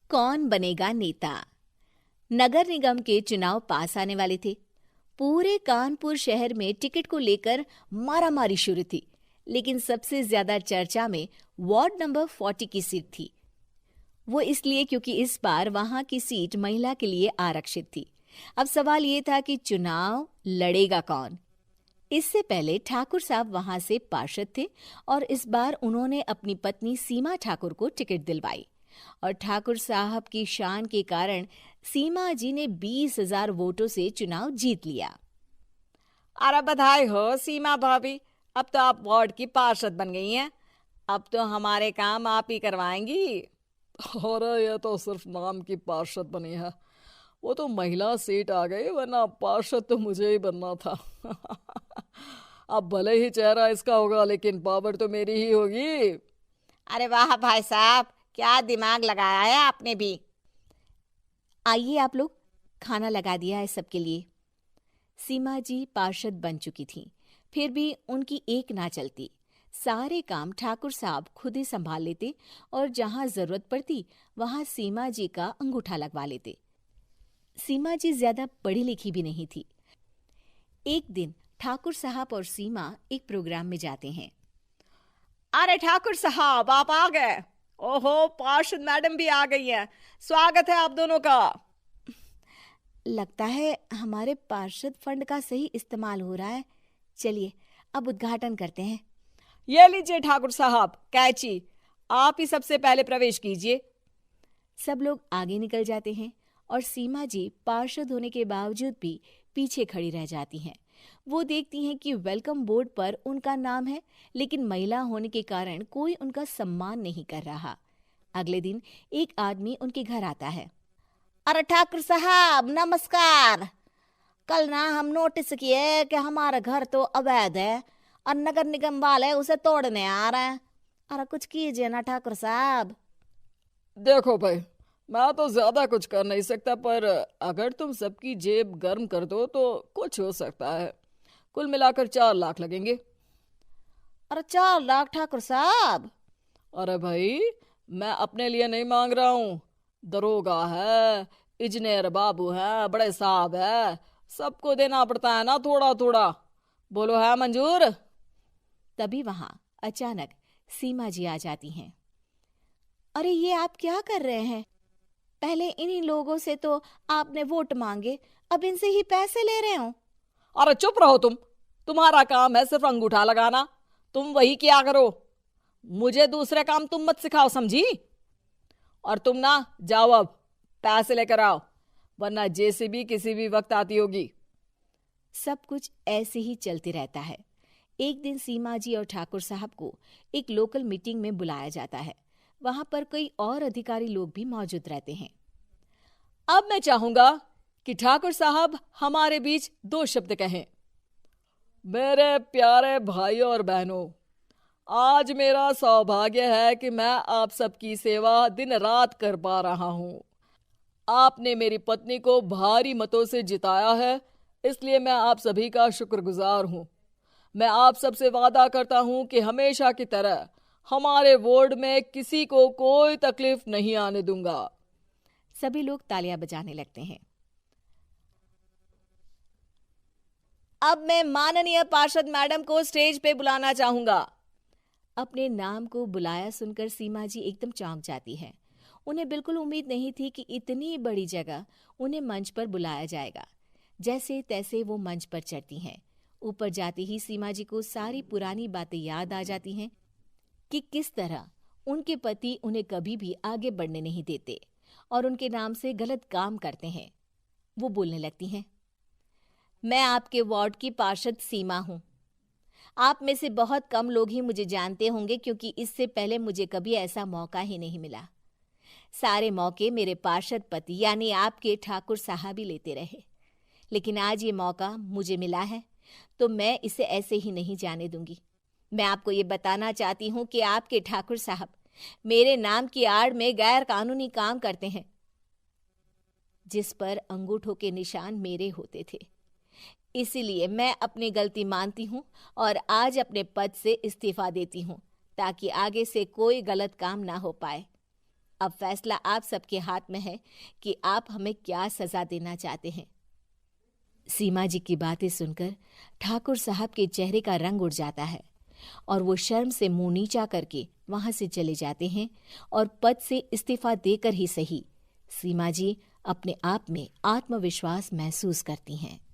कौन बनेगा नेता। नगर निगम के चुनाव पास आने वाले थे। पूरे कानपुर शहर में टिकट को लेकर मारामारी शुरू थी, लेकिन सबसे ज्यादा चर्चा में वार्ड नंबर 40 की सीट थी। वो इसलिए क्योंकि इस बार वहां की सीट महिला के लिए आरक्षित थी। अब सवाल ये था कि चुनाव लड़ेगा कौन। इससे पहले ठाकुर साहब वहां से पार्षद थे और इस बार उन्होंने अपनी पत्नी सीमा ठाकुर को टिकट दिलवाई और ठाकुर साहब की शान के कारण सीमा जी ने 20,000 वोटों से चुनाव जीत लिया। अरे बधाई हो सीमा भाभी, अब तो आप वार्ड की पार्षद बन गई हैं। अब तो हमारे काम आप ही करवाएंगी। अरे ये तो सिर्फ नाम की पार्षद बनी है, वो तो महिला सीट आ गई, वरना पार्षद तो मुझे ही बनना था। अब भले ही चेहरा इसका होगा, लेकिन पावर तो मेरी ही होगी। अरे वाह भाई साहब, क्या दिमाग लगाया है आपने भी। आइए आप लोग, खाना लगा दिया है सबके लिए। सीमा जी पार्षद बन चुकी थीं, फिर भी उनकी एक ना चलती। सारे काम ठाकुर साहब खुद ही संभाल लेते और जहां जरूरत पड़ती वहां सीमा जी का अंगूठा लगवा लेते। सीमा जी ज्यादा पढ़ी लिखी भी नहीं थी। एक दिन ठाकुर साहब और सीमा एक प्रोग्राम में जाते हैं। अरे ठाकुर साहब, आप आ गए। ओहो, पार्षद मैडम भी आ गई हैं। स्वागत है आप दोनों का। लगता है हमारे पार्षद फंड का सही इस्तेमाल हो रहा है। चलिए अब उद्घाटन करते हैं। ये लीजिए ठाकुर साहब कैची, आप ही सबसे पहले प्रवेश कीजिए। सब लोग आगे निकल जाते हैं और सीमा जी पार्षद होने के बावजूद भी पीछे खड़ी रह जाती हैं। वो देखती हैं कि वेलकम बोर्ड पर उनका नाम है, लेकिन महिला होने के कारण कोई उनका सम्मान नहीं कर रहा। अगले दिन एक आदमी उनके घर आता है। अरे ठाकुर साहब नमस्कार। कल ना हम नोटिस किए कि हमारा घर तो अवैध है और नगर निगम वाले उसे तोड़ने आ रहे हैं। अरे कुछ कीजिए ना ठाकुर साहब। देखो भाई, मैं तो ज्यादा कुछ कर नहीं सकता, पर अगर तुम सबकी जेब गर्म कर दो तो कुछ हो सकता है। कुल मिलाकर 4 लाख लगेंगे। अरे 4 लाख ठाकुर साहब? अरे भाई, मैं अपने लिए नहीं मांग रहा हूँ। दरोगा है, इंजीनियर बाबू है, बड़े साहब है, सबको देना पड़ता है ना थोड़ा थोड़ा। बोलो है मंजूर? तभी वहां अचानक सीमा जी आ जाती हैं। अरे ये आप क्या कर रहे हैं? पहले इन्हीं लोगों से तो आपने वोट मांगे, अब इनसे ही पैसे ले रहे हो। अरे चुप रहो तुम, तुम्हारा काम है सिर्फ अंगूठा लगाना, तुम वही किया करो। मुझे दूसरे काम तुम मत सिखाओ, समझी? और तुम ना जाओ, अब पैसे लेकर आओ, वरना जेसीबी किसी भी वक्त आती होगी। सब कुछ ऐसे ही चलते रहता है। एक दिन सीमा जी और ठाकुर साहब को एक लोकल मीटिंग में बुलाया जाता है। वहां पर कई और अधिकारी लोग भी मौजूद रहते हैं। अब मैं चाहूंगा कि ठाकुर साहब हमारे बीच 2 शब्द कहें। मेरे प्यारे भाइयों और बहनों, आज मेरा सौभाग्य है कि मैं आप सबकी सेवा दिन रात कर पा रहा हूँ। आपने मेरी पत्नी को भारी मतों से जिताया है, इसलिए मैं आप सभी का शुक्रगुजार हूँ। मैं आप सबसे वादा करता हूँ कि हमेशा की तरह हमारे वार्ड में किसी को कोई तकलीफ नहीं आने दूंगा। सभी लोग तालियां बजाने लगते हैं। अब मैं माननीय पार्षद मैडम को स्टेज पे बुलाना चाहूंगा। अपने नाम को बुलाया सुनकर सीमा जी एकदम चौंक जाती है। उन्हें बिल्कुल उम्मीद नहीं थी कि इतनी बड़ी जगह उन्हें मंच पर बुलाया जाएगा। जैसे तैसे वो मंच पर चढ़ती हैं। ऊपर जाते ही सीमा जी को सारी पुरानी बातें याद आ जाती हैं कि किस तरह उनके पति उन्हें कभी भी आगे बढ़ने नहीं देते और उनके नाम से गलत काम करते हैं। वो बोलने लगती हैं। मैं आपके वार्ड की पार्षद सीमा हूँ। आप में से बहुत कम लोग ही मुझे जानते होंगे, क्योंकि इससे पहले मुझे कभी ऐसा मौका ही नहीं मिला। सारे मौके मेरे पार्षद पति यानी आपके ठाकुर साहब ही लेते रहे, लेकिन आज ये मौका मुझे मिला है तो मैं इसे ऐसे ही नहीं जाने दूंगी। मैं आपको ये बताना चाहती हूँ कि आपके ठाकुर साहब मेरे नाम की आड़ में गैर कानूनी काम करते हैं, जिस पर अंगूठों के निशान मेरे होते थे। इसीलिए मैं अपनी गलती मानती हूँ और आज अपने पद से इस्तीफा देती हूँ, ताकि आगे से कोई गलत काम ना हो पाए। अब फैसला आप सबके हाथ में है कि आप हमें क्या सजा देना चाहते हैं। सीमा जी की बातें सुनकर ठाकुर साहब के चेहरे का रंग उड़ जाता है और वो शर्म से मुंह नीचा करके वहां से चले जाते हैं और पद से इस्तीफा देकर ही सही सीमा जी अपने आप में आत्मविश्वास महसूस करती हैं।